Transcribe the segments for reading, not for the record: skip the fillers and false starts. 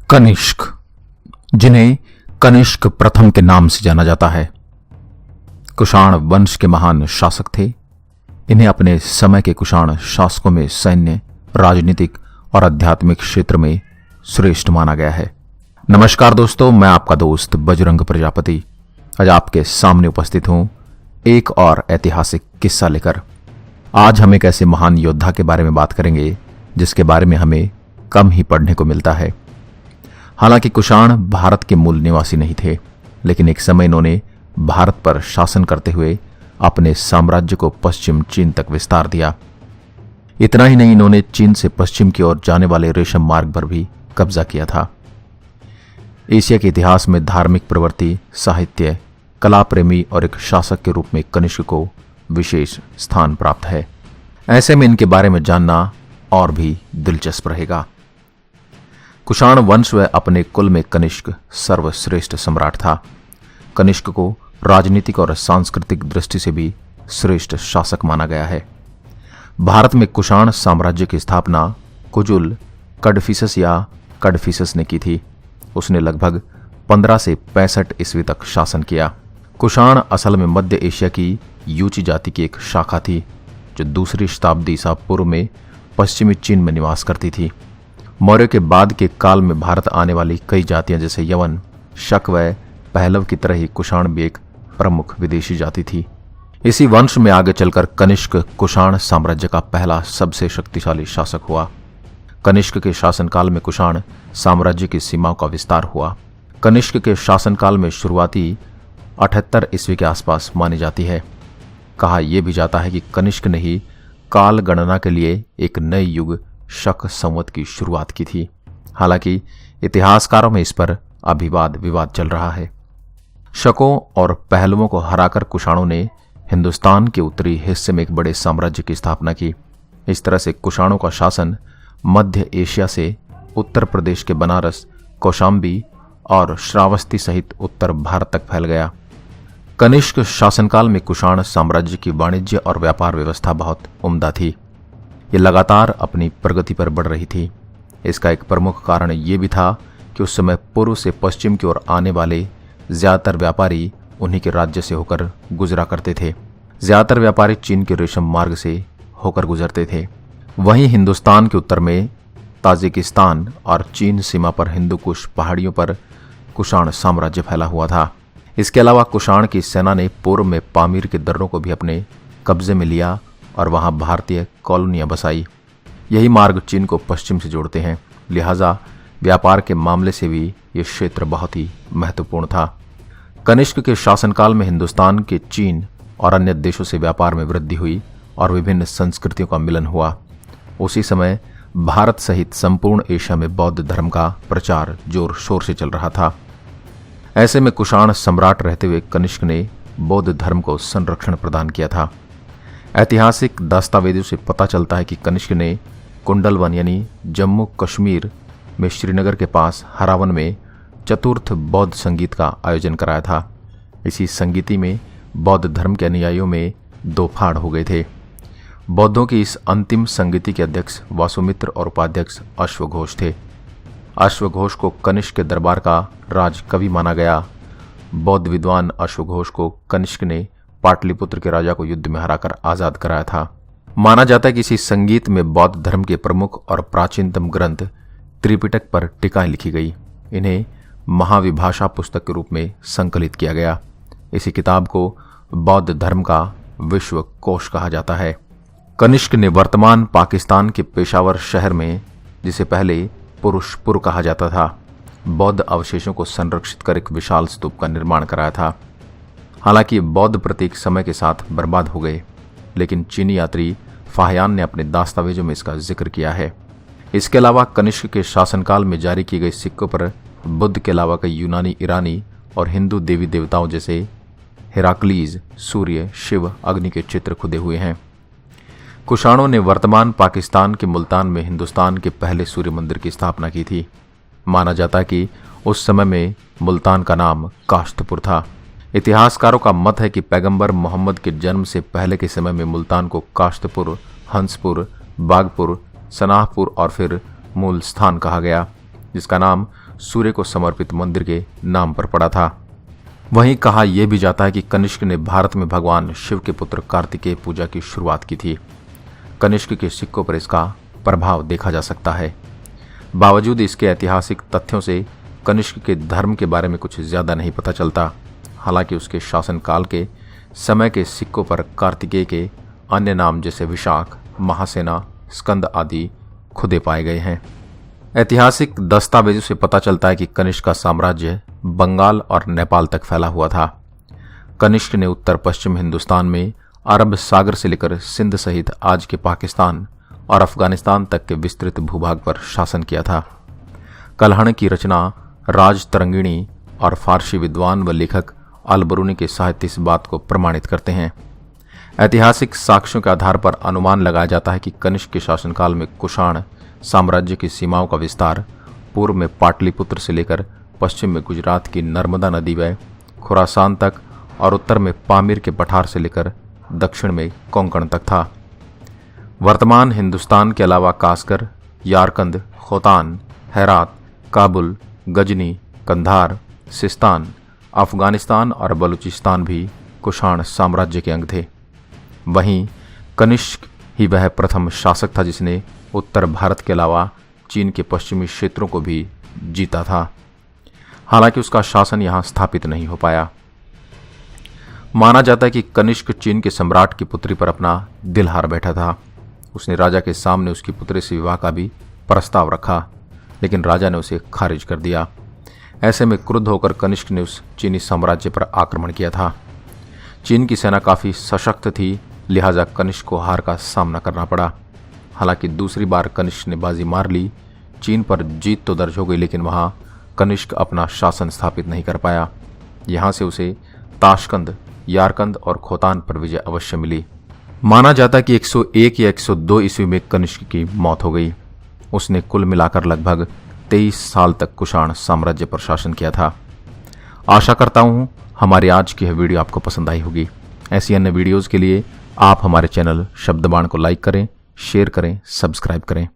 कनिष्क, जिन्हें कनिष्क प्रथम के नाम से जाना जाता है, कुषाण वंश के महान शासक थे। इन्हें अपने समय के कुषाण शासकों में सैन्य, राजनीतिक और आध्यात्मिक क्षेत्र में श्रेष्ठ माना गया है। नमस्कार दोस्तों, मैं आपका दोस्त बजरंग प्रजापति आज आपके सामने उपस्थित हूं एक और ऐतिहासिक किस्सा लेकर। आज हम एक ऐसे महान योद्धा के बारे में बात करेंगे जिसके बारे में हमें कम ही पढ़ने को मिलता है। हालांकि कुषाण भारत के मूल निवासी नहीं थे, लेकिन एक समय इन्होंने भारत पर शासन करते हुए अपने साम्राज्य को पश्चिम चीन तक विस्तार दिया। इतना ही नहीं, इन्होंने चीन से पश्चिम की ओर जाने वाले रेशम मार्ग पर भी कब्जा किया था। एशिया के इतिहास में धार्मिक प्रवृत्ति, साहित्य, कला प्रेमी और एक शासक के रूप में कनिष्क को विशेष स्थान प्राप्त है। ऐसे में इनके बारे में जानना और भी दिलचस्प रहेगा। कुषाण वंश व अपने कुल में कनिष्क सर्वश्रेष्ठ सम्राट था। कनिष्क को राजनीतिक और सांस्कृतिक दृष्टि से भी श्रेष्ठ शासक माना गया है। भारत में कुषाण साम्राज्य की स्थापना कुजुल कडफिसस या कडफिसस ने की थी। उसने लगभग 15 से 65 ईस्वी तक शासन किया। कुषाण असल में मध्य एशिया की यूची जाति की एक शाखा थी, जो दूसरी शताब्दी ईसा पूर्व में पश्चिमी चीन में निवास करती थी। मौर्य के बाद के काल में भारत आने वाली कई जातियां जैसे यवन, शक व पहलव की तरह ही कुषाण भी एक प्रमुख विदेशी जाति थी। इसी वंश में आगे चलकर कनिष्क कुषाण साम्राज्य का पहला सबसे शक्तिशाली शासक हुआ। कनिष्क के शासनकाल में कुषाण साम्राज्य की सीमाओं का विस्तार हुआ। कनिष्क के शासनकाल में शुरुआती 78 ईस्वी के आसपास मानी जाती है। कहा यह भी जाता है कि कनिष्क ने ही काल गणना के लिए एक नए युग शक संवत की शुरुआत की थी। हालांकि इतिहासकारों में इस पर अभिवाद विवाद चल रहा है। शकों और पहलवों को हराकर कुषाणों ने हिंदुस्तान के उत्तरी हिस्से में एक बड़े साम्राज्य की स्थापना की। इस तरह से कुषाणों का शासन मध्य एशिया से उत्तर प्रदेश के बनारस, कौशाम्बी और श्रावस्ती सहित उत्तर भारत तक फैल गया। कनिष्क शासनकाल में कुषाण साम्राज्य की वाणिज्य और व्यापार व्यवस्था बहुत उम्दा थी। ये लगातार अपनी प्रगति पर बढ़ रही थी। इसका एक प्रमुख कारण ये भी था कि उस समय पूर्व से पश्चिम की ओर आने वाले ज्यादातर व्यापारी उन्हीं के राज्य से होकर गुजरा करते थे। ज्यादातर व्यापारी चीन के रेशम मार्ग से होकर गुजरते थे। वहीं हिंदुस्तान के उत्तर में ताजिकिस्तान और चीन सीमा पर हिंदुकुश पहाड़ियों पर कुषाण साम्राज्य फैला हुआ था। इसके अलावा कुषाण की सेना ने पूर्व में पामीर के दर्रों को भी अपने कब्जे में लिया और वहां भारतीय कॉलोनियां बसाई। यही मार्ग चीन को पश्चिम से जोड़ते हैं, लिहाजा व्यापार के मामले से भी ये क्षेत्र बहुत ही महत्वपूर्ण था। कनिष्क के शासनकाल में हिंदुस्तान के चीन और अन्य देशों से व्यापार में वृद्धि हुई और विभिन्न संस्कृतियों का मिलन हुआ। उसी समय भारत सहित संपूर्ण एशिया में बौद्ध धर्म का प्रचार जोर शोर से चल रहा था। ऐसे में कुषाण सम्राट रहते हुए कनिष्क ने बौद्ध धर्म को संरक्षण प्रदान किया था। ऐतिहासिक दस्तावेजों से पता चलता है कि कनिष्क ने कुंडलवन यानी जम्मू कश्मीर में श्रीनगर के पास हरावन में चतुर्थ बौद्ध संगीत का आयोजन कराया था। इसी संगीति में बौद्ध धर्म के अनुयायियों में दो फाड़ हो गए थे। बौद्धों की इस अंतिम संगीति के अध्यक्ष वासुमित्र और उपाध्यक्ष अश्वघोष थे। अश्वघोष को कनिष्क के दरबार का राजकवि माना गया। बौद्ध विद्वान अश्वघोष को कनिष्क ने पाटलिपुत्र के राजा को युद्ध में हराकर आजाद कराया था। माना जाता है कि इसी संगीत में बौद्ध धर्म के प्रमुख और प्राचीनतम ग्रंथ त्रिपिटक पर टीकाएं लिखी गई। इन्हें महाविभाषा पुस्तक के रूप में संकलित किया गया। इसी किताब को बौद्ध धर्म का विश्व कोश कहा जाता है। कनिष्क ने वर्तमान पाकिस्तान के पेशावर शहर में, जिसे पहले पुरुषपुर कहा जाता था, बौद्ध अवशेषों को संरक्षित कर एक विशाल स्तूप का निर्माण कराया था। हालांकि बौद्ध प्रतीक समय के साथ बर्बाद हो गए, लेकिन चीनी यात्री फाहयान ने अपने दस्तावेजों में इसका जिक्र किया है। इसके अलावा कनिष्क के शासनकाल में जारी किए गए सिक्कों पर बुद्ध के अलावा कई यूनानी, ईरानी और हिंदू देवी देवताओं जैसे हेराक्लीज, सूर्य, शिव, अग्नि के चित्र खुदे हुए हैं। कुषाणों ने वर्तमान पाकिस्तान के मुल्तान में हिंदुस्तान के पहले सूर्य मंदिर की स्थापना की थी। माना जाता है कि उस समय में मुल्तान का नाम काश्तपुर था। इतिहासकारों का मत है कि पैगंबर मोहम्मद के जन्म से पहले के समय में मुल्तान को काश्तपुर, हंसपुर, बागपुर, सनाहपुर और फिर मूल स्थान कहा गया, जिसका नाम सूर्य को समर्पित मंदिर के नाम पर पड़ा था। वहीं कहा यह भी जाता है कि कनिष्क ने भारत में भगवान शिव के पुत्र कार्तिकेय पूजा की शुरुआत की थी। कनिष्क के सिक्कों पर इसका प्रभाव देखा जा सकता है। बावजूद इसके ऐतिहासिक तथ्यों से कनिष्क के धर्म के बारे में कुछ ज्यादा नहीं पता चलता। हालांकि उसके शासनकाल के समय के सिक्कों पर कार्तिकेय के अन्य नाम जैसे विशाख, महासेना, स्कंद आदि खुदे पाए गए हैं। ऐतिहासिक दस्तावेजों से पता चलता है कि कनिष्क का साम्राज्य बंगाल और नेपाल तक फैला हुआ था। कनिष्क ने उत्तर पश्चिम हिंदुस्तान में अरब सागर से लेकर सिंध सहित आज के पाकिस्तान और अफगानिस्तान तक के विस्तृत भूभाग पर शासन किया था। कल्हण की रचना राज तरंगिणी और फारसी विद्वान व लेखक अल-बरूनी के साहित्य इस बात को प्रमाणित करते हैं। ऐतिहासिक साक्ष्यों के आधार पर अनुमान लगाया जाता है कि कनिष्क के शासनकाल में कुषाण साम्राज्य की सीमाओं का विस्तार पूर्व में पाटलिपुत्र से लेकर पश्चिम में गुजरात की नर्मदा नदी व खुरासान तक और उत्तर में पामीर के पठार से लेकर दक्षिण में कोंकण तक था। वर्तमान हिंदुस्तान के अलावा कासकर, यारकंद, खोतान, हेरात, काबुल, गजनी, कंधार, सिस्तान, अफगानिस्तान और बलूचिस्तान भी कुषाण साम्राज्य के अंग थे। वहीं कनिष्क ही वह प्रथम शासक था जिसने उत्तर भारत के अलावा चीन के पश्चिमी क्षेत्रों को भी जीता था। हालांकि उसका शासन यहां स्थापित नहीं हो पाया। माना जाता है कि कनिष्क चीन के सम्राट की पुत्री पर अपना दिल हार बैठा था। उसने राजा के सामने उसकी पुत्री से विवाह का भी प्रस्ताव रखा, लेकिन राजा ने उसे खारिज कर दिया। ऐसे में क्रुद्ध होकर कनिष्क ने उस चीनी साम्राज्य पर आक्रमण किया था। चीन की सेना काफी सशक्त थी, लिहाजा कनिष्क को हार का सामना करना पड़ा। हालांकि दूसरी बार कनिष्क ने बाजी मार ली। चीन पर जीत तो दर्ज हो गई, लेकिन वहां कनिष्क अपना शासन स्थापित नहीं कर पाया। यहां से उसे ताशकंद, यारकंद और खोतान पर विजय अवश्य मिली। माना जाता है कि 101 या 102 ईस्वी में कनिष्क की मौत हो गई। उसने कुल मिलाकर लगभग 23 साल तक कुषाण साम्राज्य पर शासन किया था। आशा करता हूं हमारी आज की यह वीडियो आपको पसंद आई होगी। ऐसी अन्य वीडियोस के लिए आप हमारे चैनल शब्दबाण को लाइक करें, शेयर करें, सब्सक्राइब करें।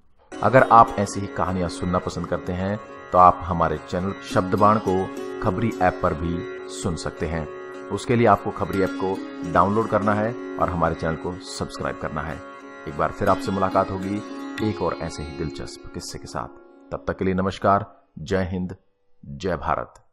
अगर आप ऐसी ही कहानियां सुनना पसंद करते हैं तो आप हमारे चैनल शब्दबाण को खबरी ऐप पर भी सुन सकते हैं। उसके लिए आपको खबरी ऐप को डाउनलोड करना है और हमारे चैनल को सब्सक्राइब करना है। एक बार फिर आपसे मुलाकात होगी एक और ऐसे ही दिलचस्प किस्से के साथ। तब तक के लिए नमस्कार। जय हिंद, जय भारत।